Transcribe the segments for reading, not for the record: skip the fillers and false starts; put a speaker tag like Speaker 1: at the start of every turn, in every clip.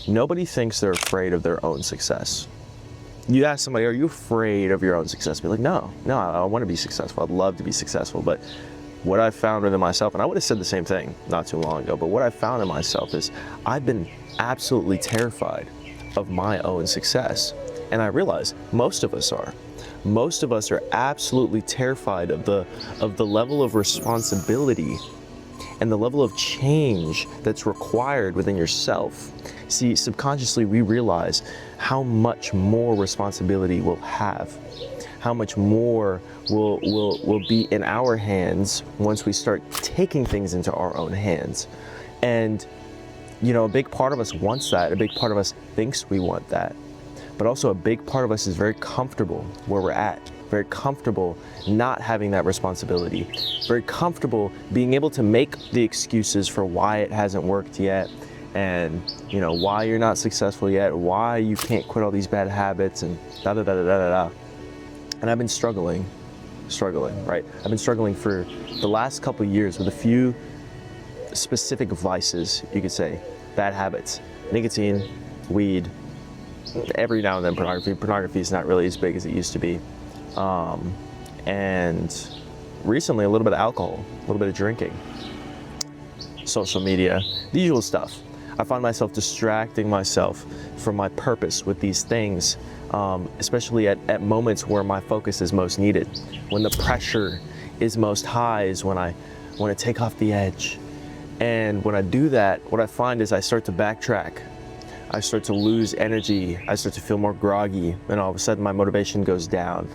Speaker 1: nobody thinks they're afraid of their own success. You ask somebody, are you afraid of your own success? Be like, no, I want to be successful. I'd love to be successful. But what I've found within myself, and I would have said the same thing not too long ago, but what I've found in myself is I've been absolutely terrified of my own success. And I realize most of us are. Most of us are absolutely terrified of the level of responsibility and the level of change that's required within yourself. See, subconsciously we realize how much more responsibility we'll have, how much more will be in our hands once we start taking things into our own hands. And a big part of us wants that. A big part of us thinks we want that. But also a big part of us is very comfortable where we're at, very comfortable not having that responsibility, very comfortable being able to make the excuses for why it hasn't worked yet, and why you're not successful yet, why you can't quit all these bad habits, and da da da da da da. And I've been struggling, right? I've been struggling for the last couple of years with a few specific vices, you could say, bad habits: nicotine, weed, every now and then pornography. Pornography is not really as big as it used to be. And recently a little bit of alcohol, a little bit of drinking, social media, the usual stuff. I find myself distracting myself from my purpose with these things, especially at moments where my focus is most needed. When the pressure is most high is when I want to take off the edge. And when I do that, what I find is I start to backtrack. I start to lose energy. I start to feel more groggy, and all of a sudden my motivation goes down.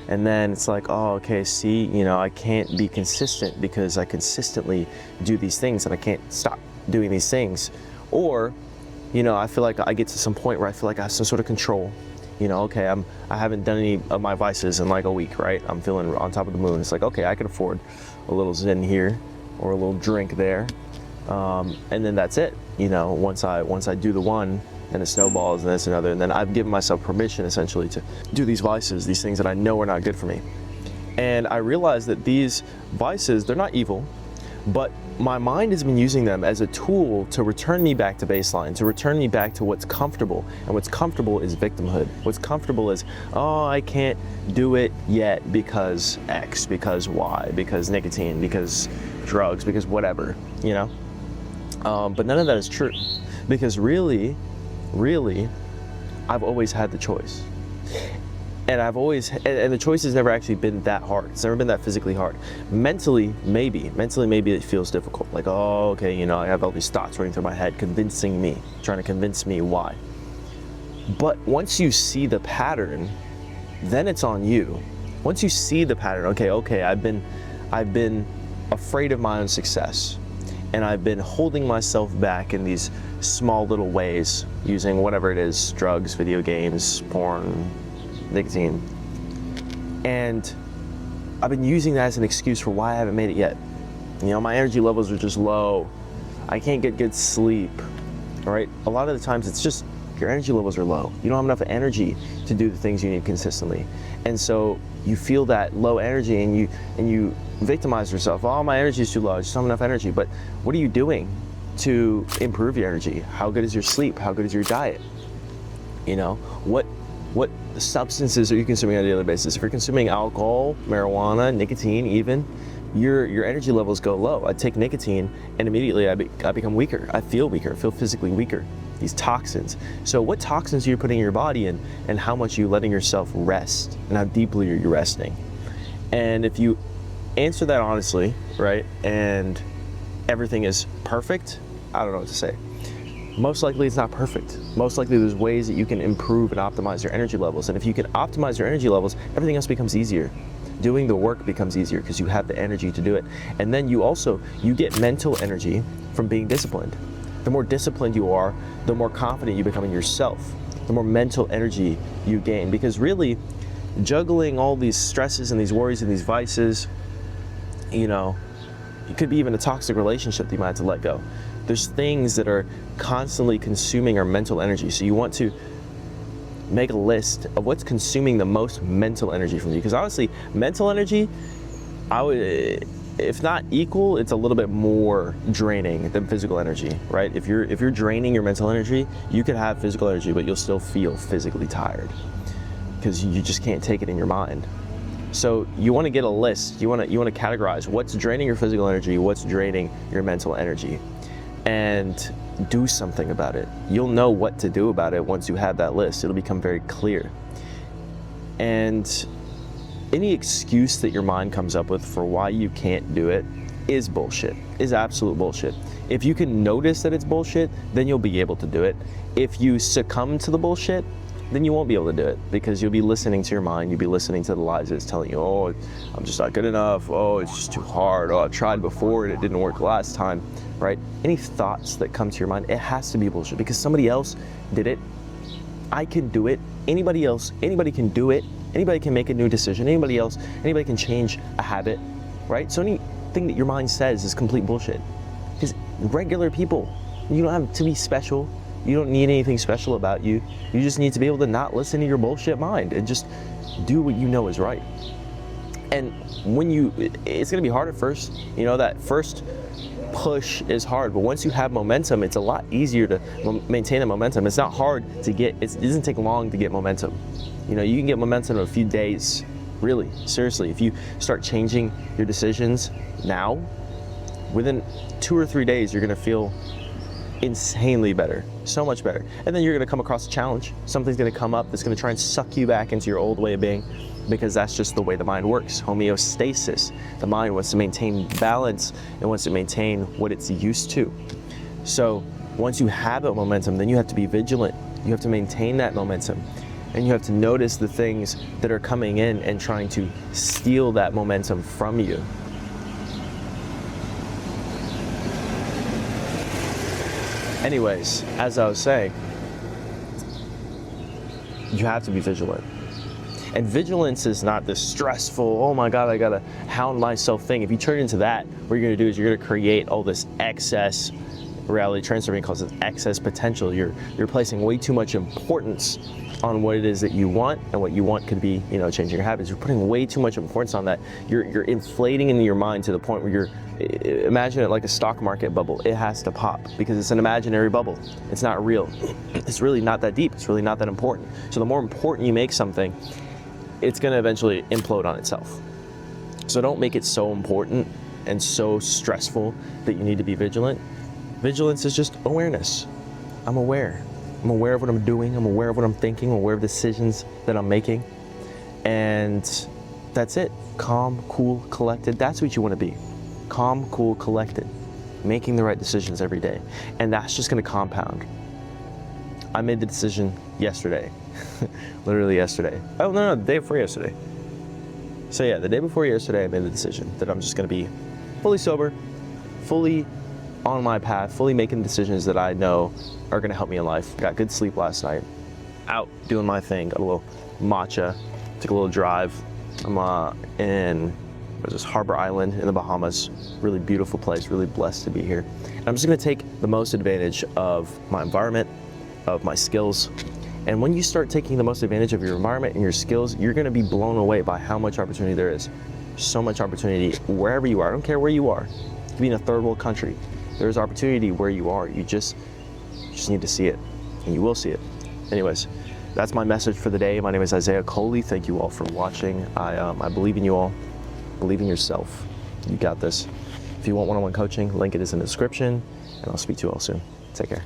Speaker 1: And then it's like, oh, okay, see, I can't be consistent because I consistently do these things and I can't stop doing these things. Or, I feel like I get to some point where I feel like I have some sort of control. Okay, I haven't done any of my vices in like a week, right? I'm feeling on top of the moon. It's like, okay, I can afford a little Zen here or a little drink there. And then that's it. Once I do the one, and it snowballs and this and other, and then I've given myself permission essentially to do these vices, these things that I know are not good for me. And I realize that these vices, they're not evil, but my mind has been using them as a tool to return me back to baseline, to return me back to what's comfortable. And what's comfortable is victimhood. What's comfortable is, oh, I can't do it yet because X, because Y, because nicotine, because drugs, because whatever, But none of that is true, because really, I've always had the choice. And and the choice has never actually been that hard. It's never been that physically hard. Mentally, maybe it feels difficult. Like, oh, okay, I have all these thoughts running through my head, trying to convince me why. But once you see the pattern, then it's on you. Once you see the pattern, okay, I've been afraid of my own success. And I've been holding myself back in these small little ways, using whatever it is, drugs, video games, porn, nicotine. And I've been using that as an excuse for why I haven't made it yet. My energy levels are just low. I can't get good sleep, all right? A lot of the times it's just your energy levels are low. You don't have enough energy to do the things you need consistently. And so you feel that low energy and you victimize yourself. Oh, my energy is too low, I just don't have enough energy. But what are you doing to improve your energy? How good is your sleep? How good is your diet? What substances are you consuming on a daily basis? If you're consuming alcohol, marijuana, nicotine even, your energy levels go low. I take nicotine and immediately I become weaker. I feel weaker, I feel physically weaker. These toxins. So what toxins are you putting in your body, and how much are you letting yourself rest, and how deeply are you resting? And if you answer that honestly, right, and everything is perfect, I don't know what to say. Most likely it's not perfect. Most likely there's ways that you can improve and optimize your energy levels. And if you can optimize your energy levels, everything else becomes easier. Doing the work becomes easier because you have the energy to do it. And then you get mental energy from being disciplined. The more disciplined you are, the more confident you become in yourself, the more mental energy you gain. Because really, juggling all these stresses and these worries and these vices, it could be even a toxic relationship that you might have to let go. There's things that are constantly consuming our mental energy. So you want to make a list of what's consuming the most mental energy from you. Because honestly, mental energy, if not equal, it's a little bit more draining than physical energy, right? If you're draining your mental energy, you could have physical energy, but you'll still feel physically tired because you just can't take it in your mind. So you want to get a list. You want to categorize what's draining your physical energy, what's draining your mental energy, and do something about it. You'll know what to do about it once you have that list. It'll become very clear. And any excuse that your mind comes up with for why you can't do it is bullshit, is absolute bullshit. If you can notice that it's bullshit, then you'll be able to do it. If you succumb to the bullshit, then you won't be able to do it because you'll be listening to your mind. You'll be listening to the lies that's telling you, oh, I'm just not good enough. Oh, it's just too hard. Oh, I tried before and it didn't work last time, right? Any thoughts that come to your mind, it has to be bullshit because somebody else did it. I can do it. Anybody else, anybody can do it. Anybody can make a new decision. Anybody can change a habit, right? So anything that your mind says is complete bullshit. Because regular people, you don't have to be special. You don't need anything special about you. You just need to be able to not listen to your bullshit mind and just do what you know is right. And it's gonna be hard at first. You know, that first push is hard, but once you have momentum, it's a lot easier to maintain the momentum. It's not hard to get, it doesn't take long to get momentum. You know, you can get momentum in a few days, really, seriously. If you start changing your decisions now, within 2 or 3 days, you're gonna feel insanely better, so much better. And then you're gonna come across a challenge. Something's gonna come up that's gonna try and suck you back into your old way of being, because that's just the way the mind works. Homeostasis. The mind wants to maintain balance and wants to maintain what it's used to. So once you have that momentum, then you have to be vigilant. You have to maintain that momentum. And you have to notice the things that are coming in and trying to steal that momentum from you. Anyways, as I was saying, you have to be vigilant. And vigilance is not this stressful, oh my God, I gotta hound myself thing. If you turn into that, what you're gonna do is you're gonna create all this excess, reality transferring calls it excess potential. You're placing way too much importance on what it is that you want, and what you want could be, you know, changing your habits. You're putting way too much importance on that. You're inflating into your mind to the point where imagine it like a stock market bubble. It has to pop because it's an imaginary bubble. It's not real. It's really not that deep. It's really not that important. So the more important you make something, it's gonna eventually implode on itself. So don't make it so important and so stressful that you need to be vigilant. Vigilance is just awareness. I'm aware. I'm aware of what I'm doing. I'm aware of what I'm thinking. I'm aware of decisions that I'm making. And that's it. Calm, cool, collected. That's what you want to be. Calm, cool, collected. Making the right decisions every day. And that's just going to compound. I made the decision yesterday. Literally yesterday. Oh, no, the day before yesterday. So yeah, the day before yesterday, I made the decision that I'm just going to be fully sober, fully on my path, fully making decisions that I know are gonna help me in life. Got good sleep last night, out doing my thing, got a little matcha, took a little drive. I'm in this Harbor Island in the Bahamas, really beautiful place, really blessed to be here. And I'm just gonna take the most advantage of my environment, of my skills. And when you start taking the most advantage of your environment and your skills, you're gonna be blown away by how much opportunity there is. So much opportunity wherever you are, I don't care where you are. You could be in a third world country. There's opportunity where you are. You just need to see it, and you will see it. Anyways, that's my message for the day. My name is Isaiah Coley. Thank you all for watching. I believe in you all. Believe in yourself. You got this. If you want one-on-one coaching, link it is in the description, and I'll speak to you all soon. Take care.